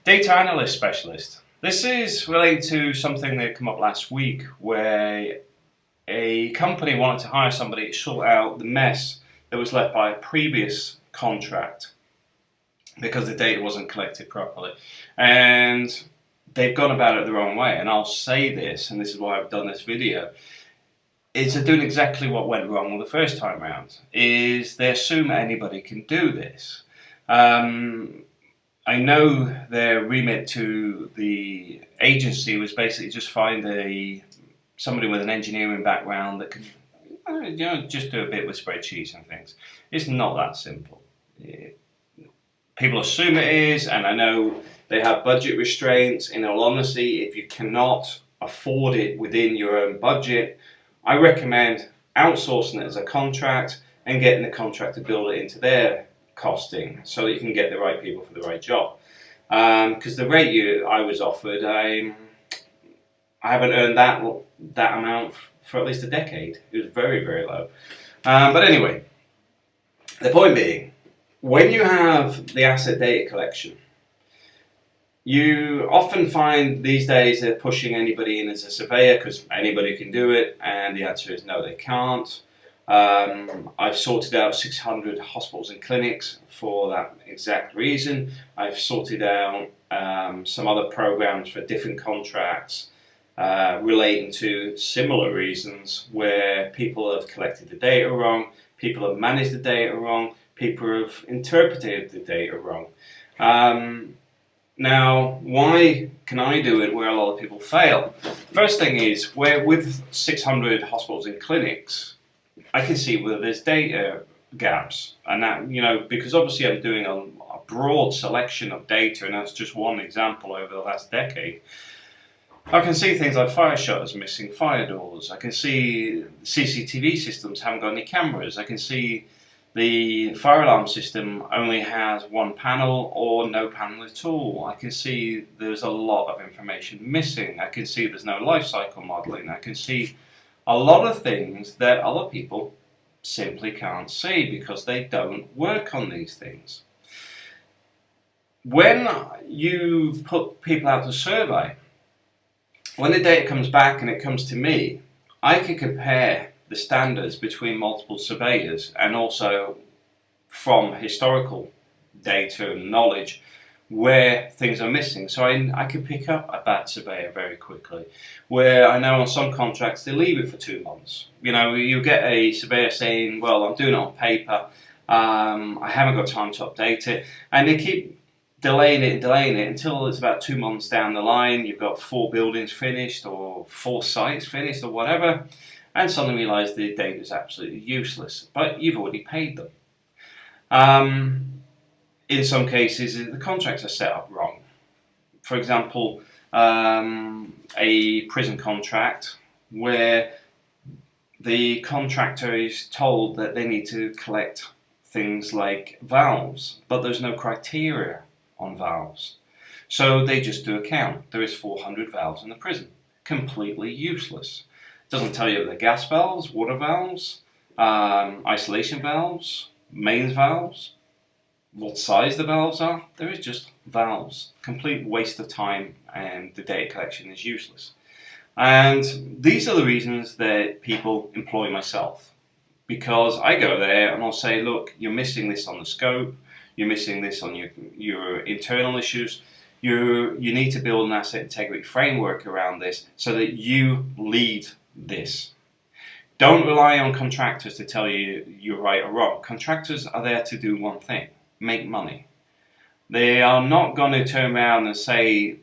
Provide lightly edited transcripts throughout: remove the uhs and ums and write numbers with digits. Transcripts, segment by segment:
Data analyst specialist. This is related to something that came up last week where a company wanted to hire somebody to sort out the mess that was left by a previous contract because the data wasn't collected properly. And they've gone about it the wrong way. And I'll say this, and this is why I've done this video, is they're doing exactly what went wrong the first time round, is they assume anybody can do this. I know their remit to the agency was basically just find somebody with an engineering background that can just do a bit with spreadsheets and things. It's not that simple. People assume it is, and I know they have budget restraints. In all honesty, if you cannot afford it within your own budget, I recommend outsourcing it as a contract and getting the contract to build it into their costing so that you can get the right people for the right job. Because the rate I was offered, I haven't earned that amount for at least a decade. It was very, very low. But anyway, the point being, when you have the asset data collection, you often find these days they're pushing anybody in as a surveyor because anybody can do it, and the answer is no, they can't. I've sorted out 600 hospitals and clinics for that exact reason. I've sorted out some other programs for different contracts relating to similar reasons where people have collected the data wrong, people have managed the data wrong, people have interpreted the data wrong. Now, why can I do it where a lot of people fail? First thing is, with 600 hospitals and clinics, I can see where there's data gaps, and that, because obviously I'm doing a broad selection of data, and that's just one example over the last decade. I can see things like fire shutters missing fire doors. I can see CCTV systems haven't got any cameras. I can see the fire alarm system only has one panel or no panel at all. I can see there's a lot of information missing. I can see there's no life cycle modeling. I can see a lot of things that other people simply can't see because they don't work on these things. When you put people out to survey, when the data comes back and it comes to me, I can compare the standards between multiple surveyors and also from historical data and knowledge where things are missing. So I can pick up a bad surveyor very quickly. Where I know on some contracts they leave it for 2 months. You get a surveyor saying, well, I'm doing it on paper, I haven't got time to update it, and they keep delaying it until it's about 2 months down the line. You've got 4 buildings finished or 4 sites finished or whatever, and suddenly realise the data is absolutely useless, but you've already paid them. In some cases, the contracts are set up wrong. For example, a prison contract where the contractor is told that they need to collect things like valves, but there's no criteria on valves. So they just do a count. There is 400 valves in the prison. Completely useless. Doesn't tell you the gas valves, water valves, isolation valves, mains valves, what size the valves are. There is just valves. Complete waste of time, and the data collection is useless. And these are the reasons that people employ myself, because I go there and I'll say, look, you're missing this on the scope, you're missing this on your internal issues. You need to build an asset integrity framework around this so that you lead this. Don't rely on contractors to tell you you're right or wrong. Contractors are there to do one thing: make money. They are not going to turn around and say,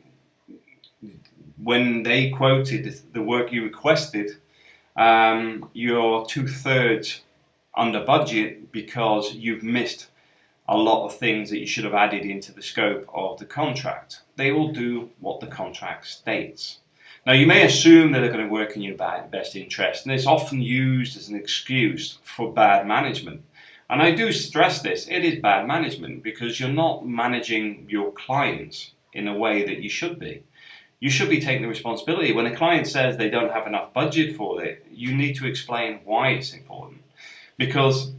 when they quoted the work you requested, you're 2/3 under budget because you've missed a lot of things that you should have added into the scope of the contract. They will do what the contract states. Now, you may assume that they're going to work in your best interest, and it's often used as an excuse for bad management. And I do stress this: it is bad management because you're not managing your clients in a way that you should be. You should be taking the responsibility. When a client says they don't have enough budget for it, you need to explain why it's important. Because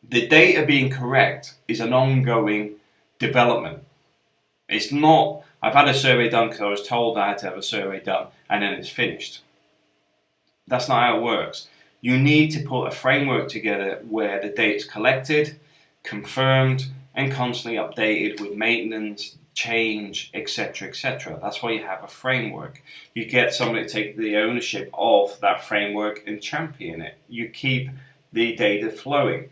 the data being correct is an ongoing development. It's not, I've had a survey done because I was told I had to have a survey done and then it's finished. That's not how it works. You need to put a framework together where the data is collected, confirmed, and constantly updated with maintenance, change, etc., etc. That's why you have a framework. You get somebody to take the ownership of that framework and champion it. You keep the data flowing.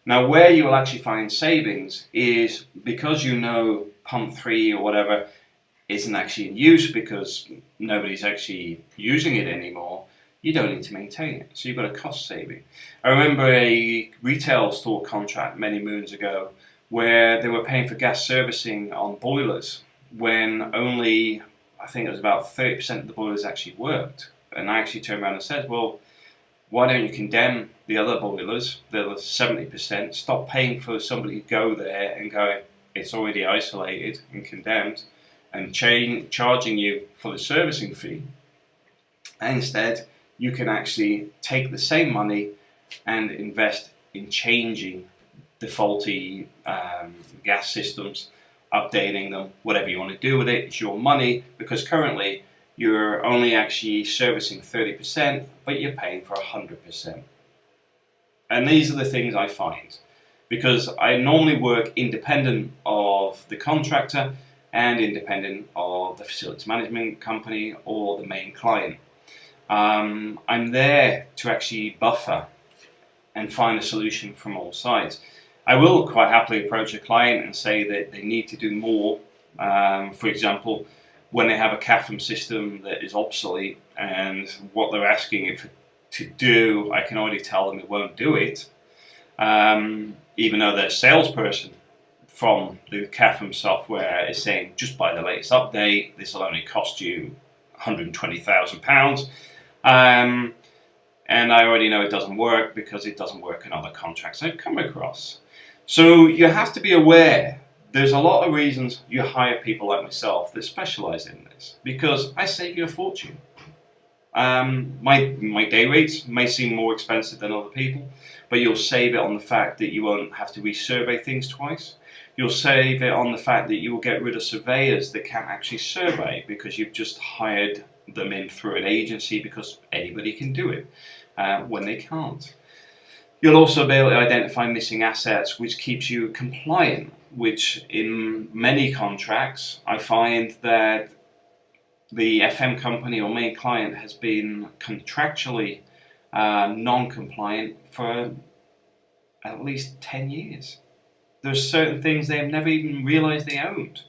Now, where you will actually find savings is because you know pump 3 or whatever isn't actually in use because nobody's actually using it anymore. You don't need to maintain it, so you've got a cost saving. I remember a retail store contract many moons ago where they were paying for gas servicing on boilers when only, I think it was about 30% of the boilers actually worked. And I actually turned around and said, well, why don't you condemn the other boilers, the other 70%, stop paying for somebody to go there and go, it's already isolated and condemned, and charging you for the servicing fee. And instead, you can actually take the same money and invest in changing the faulty gas systems, updating them, whatever you want to do with it. It's your money, because currently you're only actually servicing 30%, but you're paying for 100%. And these are the things I find, because I normally work independent of the contractor and independent of the facilities management company or the main client. I'm there to actually buffer and find a solution from all sides. I will quite happily approach a client and say that they need to do more. For example, when they have a CAFM system that is obsolete and what they're asking it to do, I can already tell them it won't do it. Even though their salesperson from the CAFM software is saying, just buy the latest update, this will only cost you £120,000. And I already know it doesn't work because it doesn't work in other contracts I've come across. So you have to be aware. There's a lot of reasons you hire people like myself that specialize in this, because I save you a fortune. My day rates may seem more expensive than other people, but you'll save it on the fact that you won't have to resurvey things twice. You'll save it on the fact that you will get rid of surveyors that can't actually survey because you've just hired them in through an agency because anybody can do it when they can't. You'll also be able to identify missing assets, which keeps you compliant, which in many contracts I find that the FM company or main client has been contractually non-compliant for at least 10 years. There's certain things they have never even realised they owned.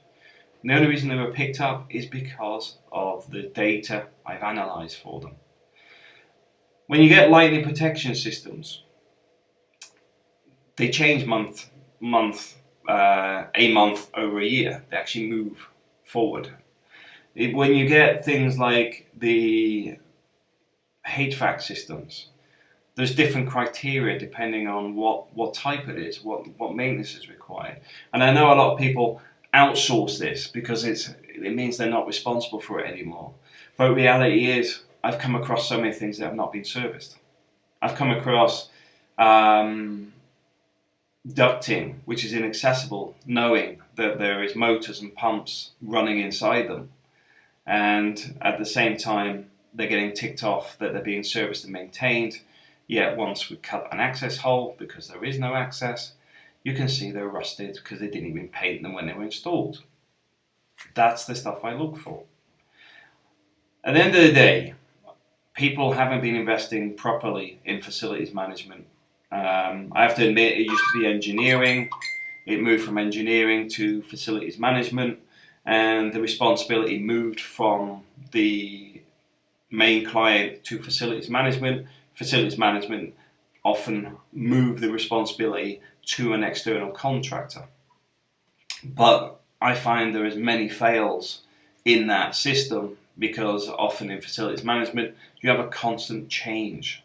And the only reason they were picked up is because of the data I've analysed for them. When you get lightning protection systems, they change a month over a year. They actually move forward. When you get things like the HVAC systems, there's different criteria depending on what type it is, what maintenance is required. And I know a lot of people outsource this because it means they're not responsible for it anymore. But reality is, I've come across so many things that have not been serviced. I've come across ducting, which is inaccessible, knowing that there is motors and pumps running inside them. And at the same time, they're getting ticked off that they're being serviced and maintained. Yet once we cut an access hole, because there is no access, you can see they're rusted because they didn't even paint them when they were installed. That's the stuff I look for. At the end of the day, people haven't been investing properly in facilities management. I have to admit, it used to be engineering. It moved from engineering to facilities management, and the responsibility moved from the main client to facilities management. Facilities management often move the responsibility to an external contractor. But I find there is many fails in that system because often in facilities management you have a constant change.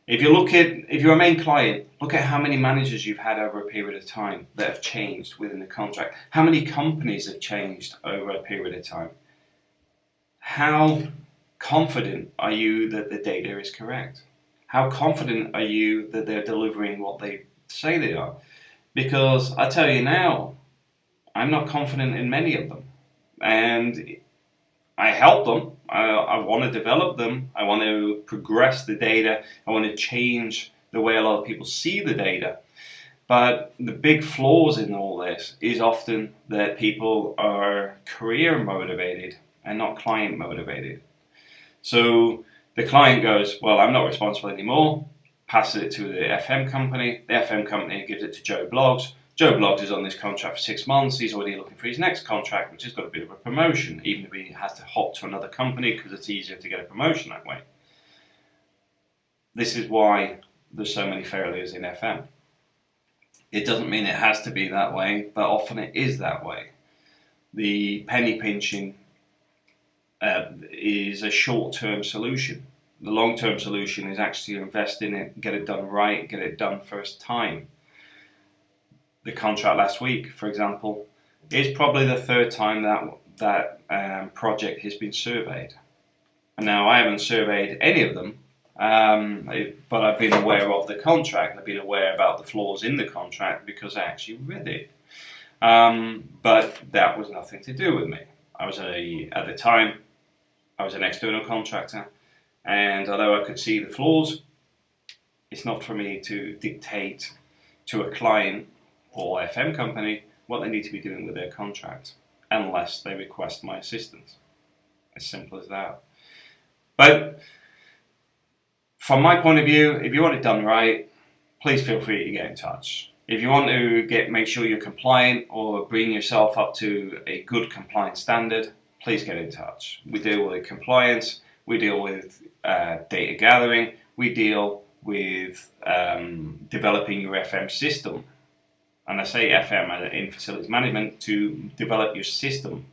If you're a main client, look at how many managers you've had over a period of time that have changed within the contract. How many companies have changed over a period of time? How confident are you that the data is correct? How confident are you that they're delivering what they say they are? Because I tell you now, I'm not confident in many of them. and I help them. I want to develop them. I want to progress the data. I want to change the way a lot of people see the data. But the big flaws in all this is often that people are career motivated and not client motivated. So the client goes, well, I'm not responsible anymore, passes it to the FM company. The FM company gives it to Joe Bloggs. Joe Bloggs is on this contract for 6 months. He's already looking for his next contract, which has got a bit of a promotion, even if he has to hop to another company because it's easier to get a promotion that way. This is why there's so many failures in FM. It doesn't mean it has to be that way, but often it is that way. The penny pinching is a short-term solution. The long-term solution is actually to invest in it, get it done right, get it done first time. The contract last week, for example, is probably the third time that project has been surveyed. And now I haven't surveyed any of them, but I've been aware of the contract. I've been aware about the flaws in the contract because I actually read it. But that was nothing to do with me. At the time, I was an external contractor, and although I could see the flaws, it's not for me to dictate to a client or FM company what they need to be doing with their contract, unless they request my assistance. As simple as that. But from my point of view, if you want it done right, please feel free to get in touch. If you want to make sure you're compliant or bring yourself up to a good compliance standard, please get in touch. We deal with compliance, we deal with data gathering, we deal with developing your FM system. And I say FM in facilities management to develop your system.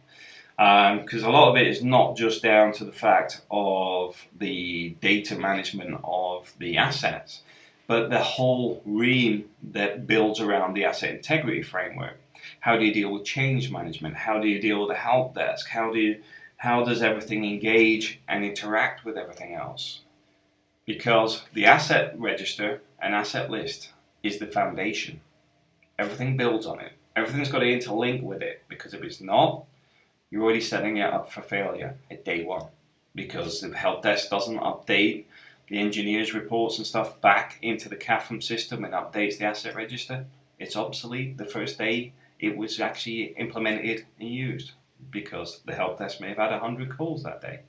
Because a lot of it is not just down to the fact of the data management of the assets, but the whole realm that builds around the asset integrity framework. How do you deal with change management? How do you deal with the help desk? How does everything engage and interact with everything else? Because the asset register and asset list is the foundation. Everything builds on it. Everything's got to interlink with it, because if it's not, you're already setting it up for failure at day one. Because if help desk doesn't update the engineer's reports and stuff back into the CAFM system and updates the asset register, it's obsolete the first day it was actually implemented and used, because the help desk may have had 100 calls that day.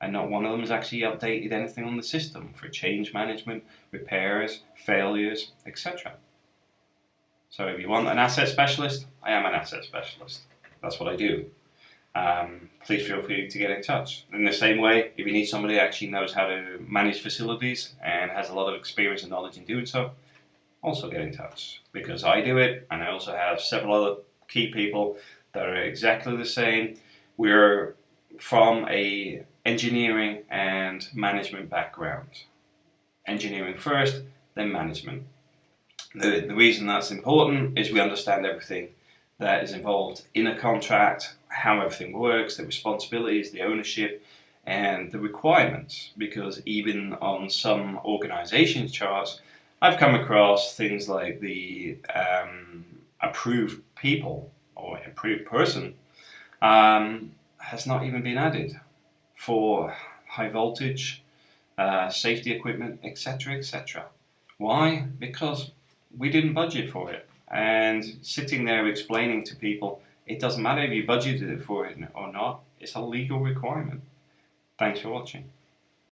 And not one of them has actually updated anything on the system for change management, repairs, failures, etc. So if you want an asset specialist, I am an asset specialist. That's what I do. Please feel free to get in touch. In the same way, if you need somebody that actually knows how to manage facilities and has a lot of experience and knowledge in doing so, also get in touch, because I do it, and I also have several other key people that are exactly the same. We're from a engineering and management background. Engineering first, then management. The reason that's important is we understand everything that is involved in a contract, how everything works, the responsibilities, the ownership, and the requirements. Because even on some organization charts, I've come across things like the approved people or approved person has not even been added for high voltage, safety equipment, etc., etc. Why? Because we didn't budget for it. And sitting there explaining to people, it doesn't matter if you budgeted for it or not, it's a legal requirement. Thanks for watching.